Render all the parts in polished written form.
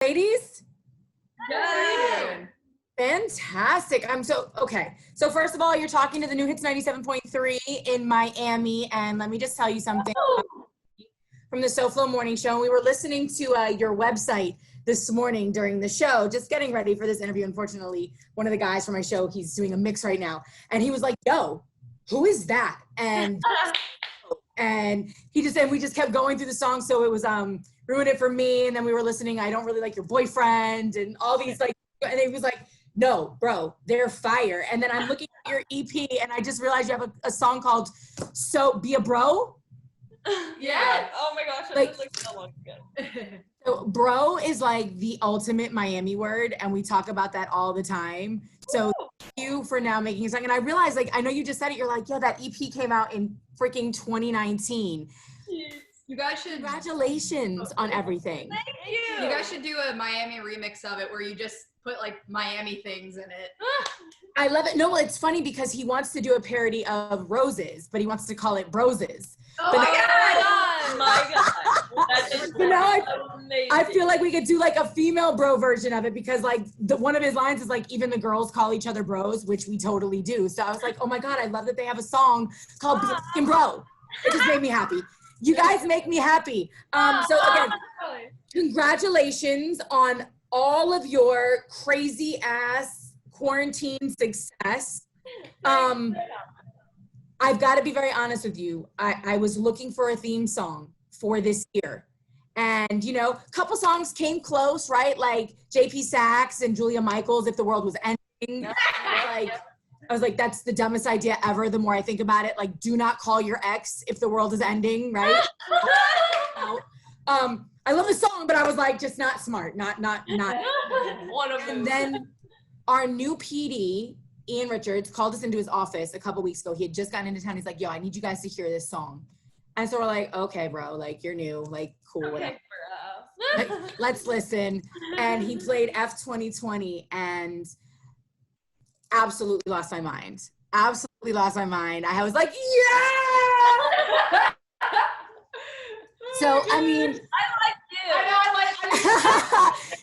Ladies? Good. Fantastic. Okay. So first of all, you're talking to the New Hits 97.3 in Miami. And let me just tell you something from the SoFlo morning show. We were listening to your website this morning during the show, just getting ready for this interview. Unfortunately, one of the guys from my show, he's doing a mix right now. And he was like, yo, who is that? And we just kept going through the song. So it was Ruin It For Me. And then we were listening, I Don't Really Like Your Boyfriend, and all these like, and it was like, no, bro, they're fire. And then I'm looking at your EP and I just realized you have a song called So Be a Bro. Yeah. Oh my gosh, that was like so long ago. So bro is like the ultimate Miami word, and we talk about that all the time. So thank you for now making a song. And I realized, like, I know you just said it, you're like, yeah, that EP came out in freaking 2019. You guys should. Congratulations on everything. Thank you. You guys should do a Miami remix of it where you just put like Miami things in it. I love it. No, it's funny because he wants to do a parody of Roses, but he wants to call it Broses. Oh But my Oh my god. That is You know, amazing. I feel like we could do like a female bro version of it, because like one of his lines is like, even the girls call each other bros, which we totally do. So I was like, oh my God, I love that they have a song called Be a Fucking Bro. It just made me happy. You guys make me happy. So again, congratulations on all of your crazy ass quarantine success. I've got to be very honest with you. I was looking for a theme song for this year. And, you know, a couple songs came close, right? Like JP Sax and Julia Michaels, If the World Was Ending. I was like, that's the dumbest idea ever. The more I think about it, like, do not call your ex if the world is ending, right? I love the song, but I was like, just not smart, not. One of them. And then our new PD, Ian Richards, called us into his office a couple weeks ago. He had just gotten into town. He's like, yo, I need you guys to hear this song. And so we're like, okay, bro, like, you're new, like, cool, whatever. Like, let's listen. And he played F 2020 and absolutely lost my mind. Absolutely lost my mind. I was like, yeah! So, I mean, I like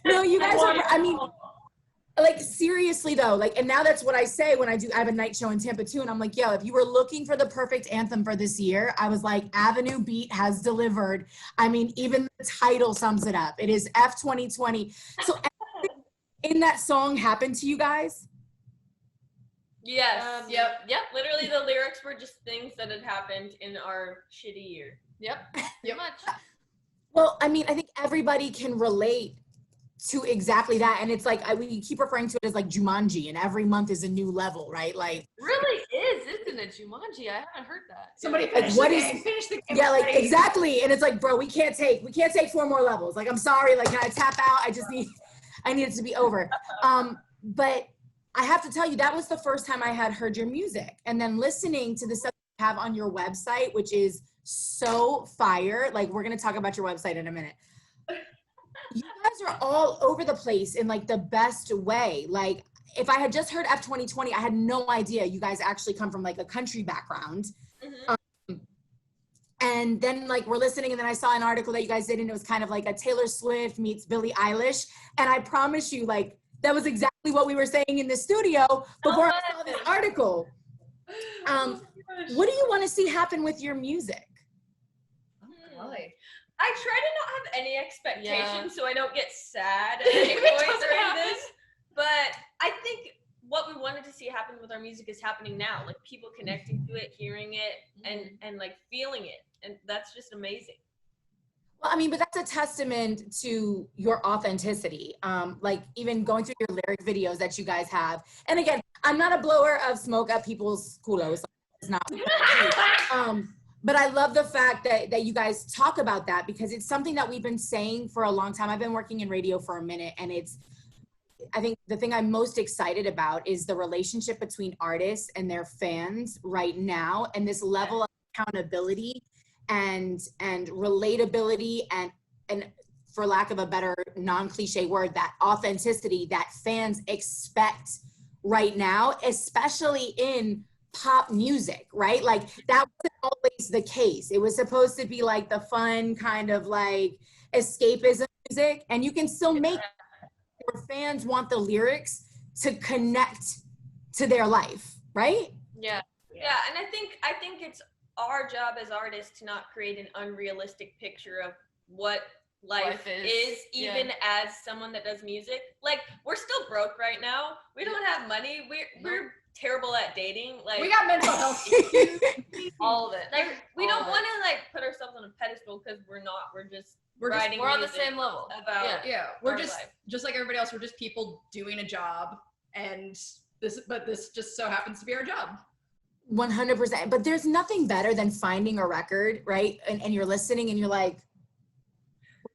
you. no, you guys are, I mean, like, seriously though, like, and now that's what I say when I have a night show in Tampa too. And I'm like, yo, if you were looking for the perfect anthem for this year, I was like, Avenue Beat has delivered. I mean, even the title sums it up. It is F 2020. So in that song happened to you guys? Yes. Yep. Literally, the lyrics were just things that had happened in our shitty year. Yep. Much. Well, I mean, I think everybody can relate to exactly that. And it's like, we keep referring to it as like Jumanji, and every month is a new level, right? Like, Really is, isn't it? Jumanji. I haven't heard that. Somebody like, finish what the is, game. Finish the game. yeah, like, exactly. And it's like, bro, we can't take 4 more levels. Like, I'm sorry, like, can I tap out? I need it to be over. But I have to tell you, that was the first time I had heard your music. And then listening to the stuff you have on your website, which is so fire. Like, we're going to talk about your website in a minute. You guys are all over the place in like the best way. Like, if I had just heard F 2020, I had no idea you guys actually come from like a country background. Mm-hmm. And then like we're listening, and then I saw an article that you guys did, and it was kind of like a Taylor Swift meets Billie Eilish. And I promise you, like, that was exactly what we were saying in the studio before I saw this article. What do you want to see happen with your music? I try to not have any expectations so I don't get sad at any point during this. But I think what we wanted to see happen with our music is happening now. Like, people connecting to it, hearing it, and like feeling it. And that's just amazing. Well, I mean, but that's a testament to your authenticity. Like, even going through your lyric videos that you guys have. And again, I'm not a blower of smoke up people's culos. It's not. But I love the fact that you guys talk about that, because it's something that we've been saying for a long time. I've been working in radio for a minute, and I think the thing I'm most excited about is the relationship between artists and their fans right now, and this level of accountability and relatability and for lack of a better non-cliche word, that authenticity that fans expect right now, especially in pop music, right? Like, that wasn't always the case. It was supposed to be like the fun kind of like escapism music, and you can still make your fans want the lyrics to connect to their life, right? Yeah, and I think it's our job as artists to not create an unrealistic picture of what life is even as someone that does music. Like, we're still broke right now. We don't have money. We're terrible at dating. Like, we got mental health issues. All of it. Like, we don't want to like put ourselves on a pedestal because we're not. We're on the same level about we're just like everybody else. We're just people doing a job, and this just so happens to be our job. 100%. But there's nothing better than finding a record, right? And you're listening and you're like,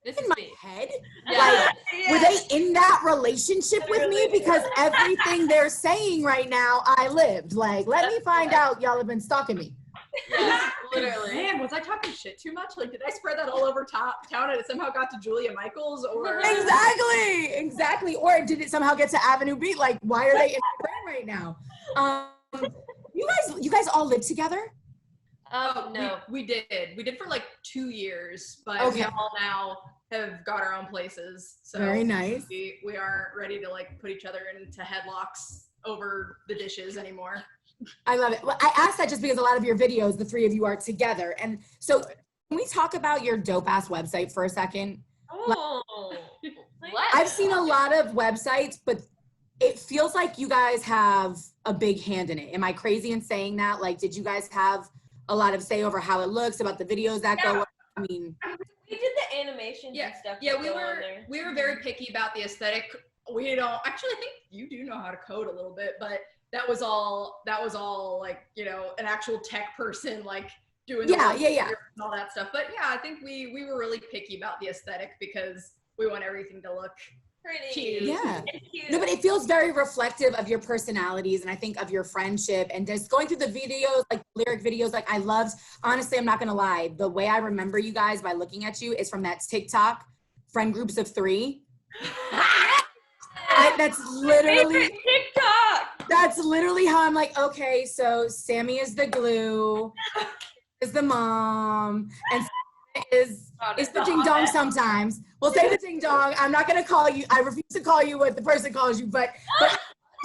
this in my head? Like, were they in that relationship with me? Because everything they're saying right now, I lived. Like, let me find out y'all have been stalking me. Yeah, literally. Man, was I talking shit too much? Like, did I spread that all over town and it somehow got to Julia Michaels? Or Exactly. Or did it somehow get to Avenue B? Like, why are they in my brain right now? You guys all live together? No. We did for like 2 years, but we all now have got our own places. So very nice. We aren't ready to like put each other into headlocks over the dishes anymore. I love it. Well, I asked that just because a lot of your videos, the three of you are together. And so can we talk about your dope ass website for a second? I've seen a lot of websites, but it feels like you guys have a big hand in it. Am I crazy in saying that? Like, did you guys have a lot of say over how it looks, about the videos that go up? I mean, we did the animations and stuff. Yeah, we were very picky about the aesthetic. We don't actually. I think you do know how to code a little bit, but that was all like, you know, an actual tech person like doing the and all that stuff. But yeah, I think we were really picky about the aesthetic because we want everything to look pretty cute. Yeah. No, but it feels very reflective of your personalities and I think of your friendship and just going through the videos, like lyric videos, like I loved, honestly, I'm not going to lie. The way I remember you guys by looking at you is from that TikTok, Friend Groups of 3. That's literally TikTok. That's literally how I'm like, okay, so Sami is the glue, is the mom, and is the ding dong sometimes. We'll say the ding dong. I'm not gonna call you. I refuse to call you what the person calls you, but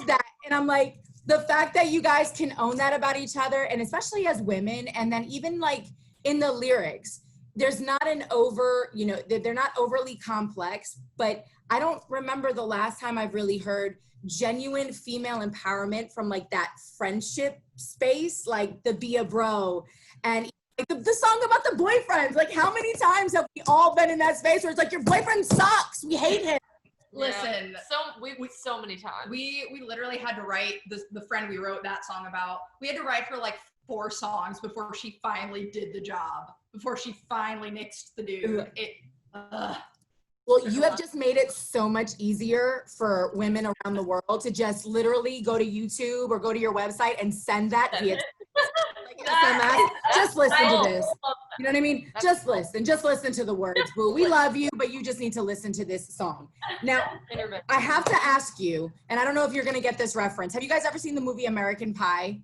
that. And I'm like, the fact that you guys can own that about each other, and especially as women, and then even like in the lyrics, there's not an over, you know, they're not overly complex, but I don't remember the last time I've really heard genuine female empowerment from like that friendship space, like the be a bro and like the song about the boyfriends. Like, how many times have we all been in that space where it's like, your boyfriend sucks, we hate him? Listen, so many times. We literally had to write the friend we wrote that song about. We had to write her like 4 songs before she finally did the job, before she finally nixed the dude. Well, you have just made it so much easier for women around the world to just literally go to YouTube or go to your website and send that via like SMS. Just listen to this. You know what I mean? Just listen to the words, boo. We love you, but you just need to listen to this song. Now, I have to ask you, and I don't know if you're going to get this reference. Have you guys ever seen the movie American Pie?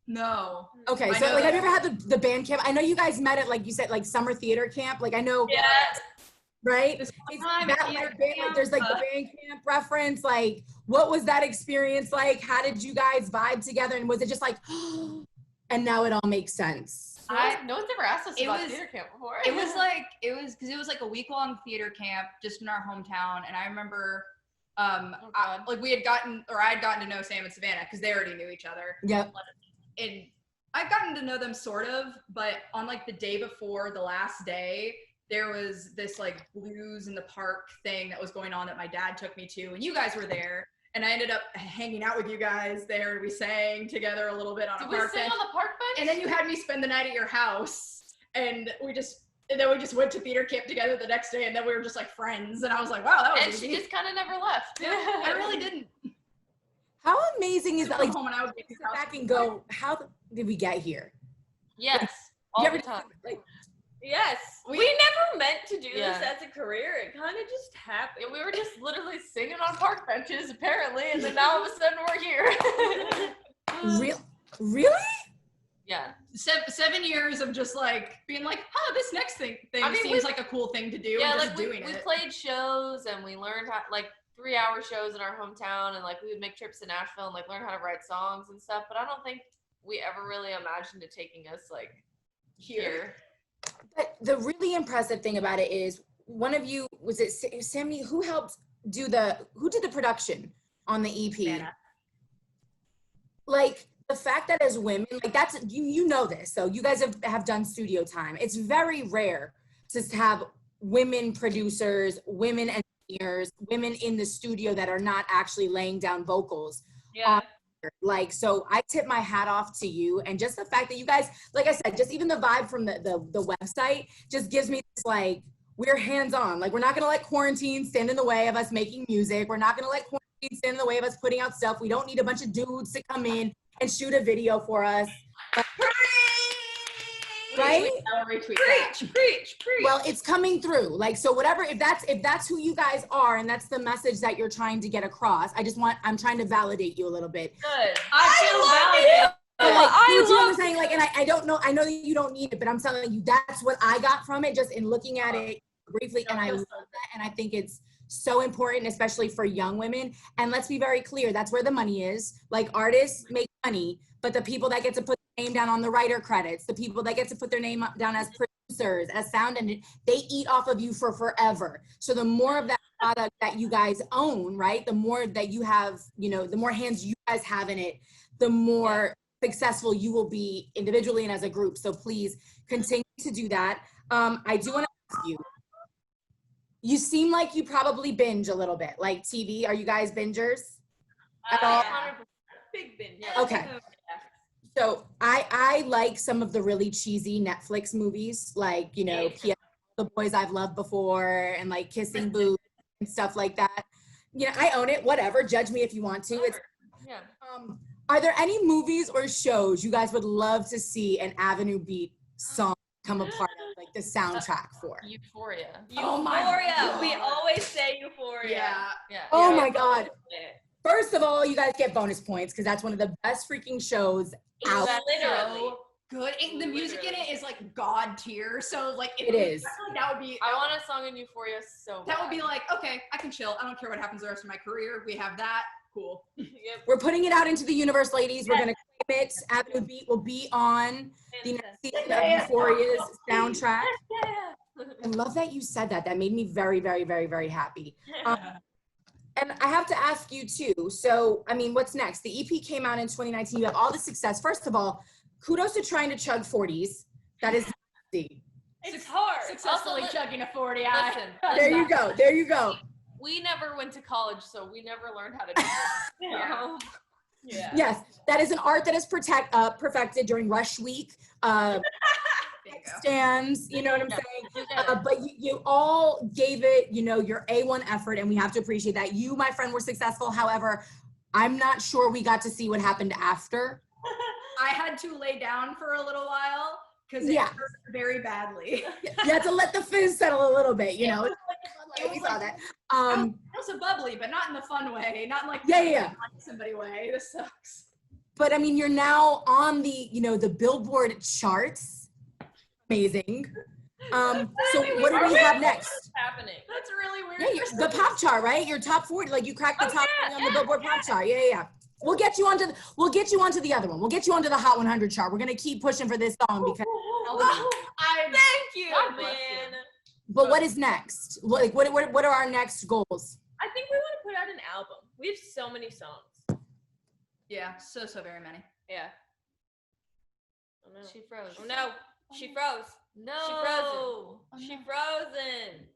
No. Okay, so like, have you ever had the band camp? I know you guys met at, like you said, like summer theater camp. Like, I know. Yes. Right? There's like the band camp reference. Like, what was that experience like? How did you guys vibe together? And was it just like, and now it all makes sense? No one's ever asked us about theater camp before. It was because it was like a week-long theater camp just in our hometown. And I remember I had gotten to know Sam and Savana because they already knew each other. Yep. And I've gotten to know them sort of, but on like the day before the last day, there was this like blues in the park thing that was going on that my dad took me to, and you guys were there, and I ended up hanging out with you guys there, and we sang together a little bit on a park bench. Did we sing on the park bench? And then you had me spend the night at your house, and then we just went to theater camp together the next day, and then we were just like friends, and I was like, wow, that was and easy. she just kind of never left. I really didn't. How amazing is that? Like, home and I would sit back and go, how did we get here? Yes, all the time. Like, yes, we never meant to do this as a career. It kind of just happened. We were just literally singing on park benches, apparently, and then now all of a sudden we're here. Really? Yeah. 7 years of just like being like, oh, this next thing seems like a cool thing to do. Yeah, and like just we played shows and we learned how, like 3-hour shows in our hometown, and like we would make trips to Nashville and like learn how to write songs and stuff. But I don't think we ever really imagined it taking us like here. But the really impressive thing about it is, one of you, was it Sami, who did the production on the EP? Savana. Like, the fact that as women, like that's, you know this, so you guys have done studio time. It's very rare to have women producers, women engineers, women in the studio that are not actually laying down vocals. Yeah. Like, so I tip my hat off to you, and just the fact that you guys, like I said, just even the vibe from the website just gives me this, like, we're hands-on. Like, we're not gonna let quarantine stand in the way of us making music. We're not gonna let quarantine stand in the way of us putting out stuff. We don't need a bunch of dudes to come in and shoot a video for us. Right? Preach. Well, it's coming through. Like, so whatever, if that's who you guys are and that's the message that you're trying to get across, I'm trying to validate you a little bit. Good. I feel validated. But like, you know what I'm saying? Like, and I don't know, I know that you don't need it, but I'm telling you, that's what I got from it, just in looking at it briefly. And I love that. And I think it's so important, especially for young women. And let's be very clear, that's where the money is. Like, artists make money, but the people that get to put their name down on the writer credits, the people that get to put their name down as producers, as sound, and they eat off of you for forever. So the more of that product that you guys own, right? The more that you have, you know, the more hands you guys have in it, the more successful you will be individually and as a group. So please continue to do that. I do want to ask you, you seem like you probably binge a little bit, like TV. Are you guys bingers at all? 100% big binge. Yeah. Okay. So I like some of the really cheesy Netflix movies, like, you know, The Boys I've Loved Before, and like Kissing Booth and stuff like that. You know, I own it, whatever. Judge me if you want to. It's, yeah. Are there any movies or shows you guys would love to see an Avenue Beat song come a part of, like the soundtrack for? Euphoria. Oh my God. We always say Euphoria. Yeah. Oh my God. First of all, you guys get bonus points because that's one of the best freaking shows out. Literally. Good. And the music in it is like God tier. So like it is. I feel like that would be. I want a song in Euphoria so bad. That would be like, okay, I can chill. I don't care what happens the rest of my career. We have that. Cool. Yep. We're putting it out into the universe, ladies. We're gonna claim it. Avenue Beat will be on the next season of Euphoria's soundtrack. I love that you said that. That made me very, very, very, very happy. And I have to ask you too. So, I mean, what's next? The EP came out in 2019. You have all the success. First of all, kudos to trying to chug 40s. That is easy. It's hard. Successfully Also, chugging a 40. Listen, There you go. There you go. we never went to college, so we never learned how to do this. Yeah. Yes, that is an art that is perfected during Rush Week. Stands, you know what I'm saying? But you all gave it, you know, your A1 effort, and we have to appreciate that. You, my friend, were successful. However, I'm not sure we got to see what happened after. I had to lay down for a little while because it hurt very badly. You had to let the fizz settle a little bit, you know. We saw that. Also bubbly, but not in the fun way. Not in like somebody way. This sucks. But I mean, you're now on the, you know, the Billboard charts. Amazing. So what do we have next? What's happening? That's really weird. Yeah, the pop chart, right? Your top 40, like you cracked the top 40 on the Billboard pop chart. Yeah. We'll get you onto the other one. We'll get you onto the Hot 100 chart. We're gonna keep pushing for this song because. Thank you, God bless man. you. But what is next? Like, what are our next goals? I think we want to put out an album. We have so many songs. Yeah, so very many. Yeah. Oh no. She froze. Oh no. She froze. No. She frozen.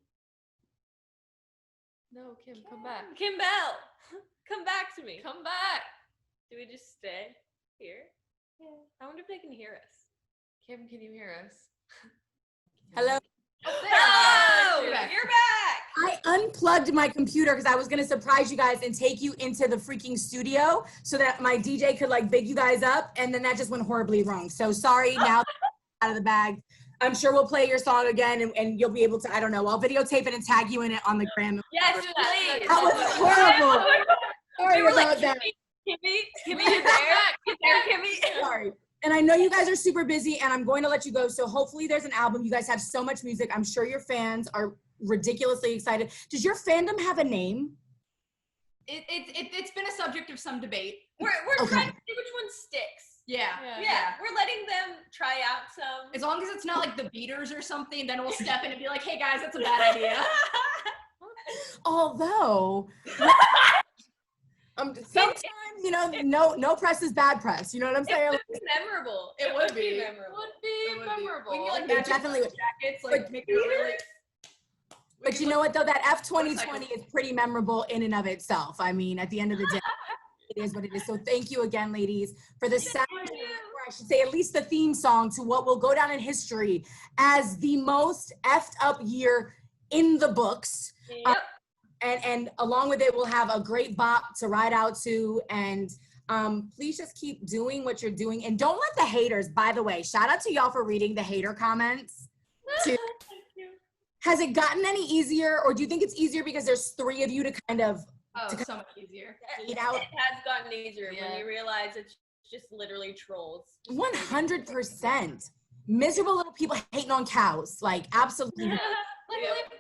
No, Kim, come back. Kim Bell, come back to me. Come back. Do we just stay here? Yeah. I wonder if they can hear us. Kim, can you hear us? Hello? Oh, You're back. You're back. I unplugged my computer because I was gonna surprise you guys and take you into the freaking studio so that my DJ could like big you guys up, and then that just went horribly wrong. So sorry, now out of the bag. I'm sure we'll play your song again and you'll be able to, I don't know, I'll videotape it and tag you in it on the gram. Yes, please. That was horrible. Sorry We were about like, that. Kimmy, you there? You there, Kimmy? Sorry. And I know you guys are super busy, and I'm going to let you go. So hopefully there's an album. You guys have so much music. I'm sure your fans are ridiculously excited. Does your fandom have a name? It's been a subject of some debate. We're trying to see which one sticks. Yeah. We're letting them try out some. As long as it's not like the Beaters or something, then we'll step in and be like, hey guys, that's a bad idea. Although, sometimes, you know, no press is bad press. You know what I'm saying? It's memorable. It would be memorable. Would be memorable. We can like It match definitely would. jackets, like make it really. But you know what though? That F2020 is pretty memorable in and of itself. I mean, at the end of the day, it is what it is. So thank you again, ladies, for the soundtrack, or I should say at least the theme song to what will go down in history as the most effed up year in the books. Yep. And along with it, we'll have a great bop to ride out to. And please just keep doing what you're doing. And don't let the haters, by the way, shout out to y'all for reading the hater comments. Has it gotten any easier, or do you think it's easier because there's 3 of you to kind of So much easier. hate out? It has gotten easier when you realize it's just literally trolls. 100%. Miserable little people hating on cows. Like, absolutely. Like,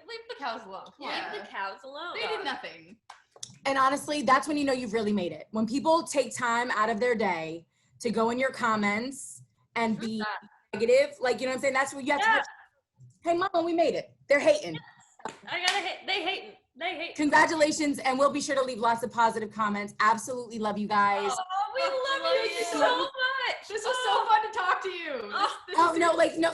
leave the cows alone. Yeah. Leave the cows alone. They did nothing. And honestly, that's when you know you've really made it. When people take time out of their day to go in your comments and be negative, like, you know what I'm saying? That's what you have to. Hey, mama, we made it. They're hating. I gotta hate. They hating. They hate. Congratulations, and we'll be sure to leave lots of positive comments. Absolutely love you guys. Oh, we love you so much. This was so fun to talk to you.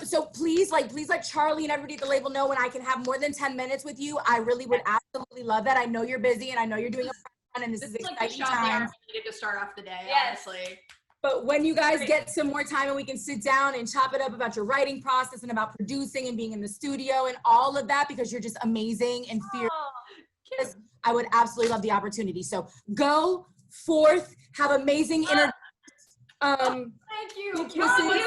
So please let Charlie and everybody at the label know when I can have more than 10 minutes with you. I really would absolutely love that. I know you're busy, and I know you're doing a fun, and this is like exciting the shot time. we needed to start off the day, Yes. honestly. But when you guys get some more time and we can sit down and chop it up about your writing process and about producing and being in the studio and all of that, because you're just amazing and fearless, I would absolutely love the opportunity. So go forth, have amazing interviews. Thank you. So much.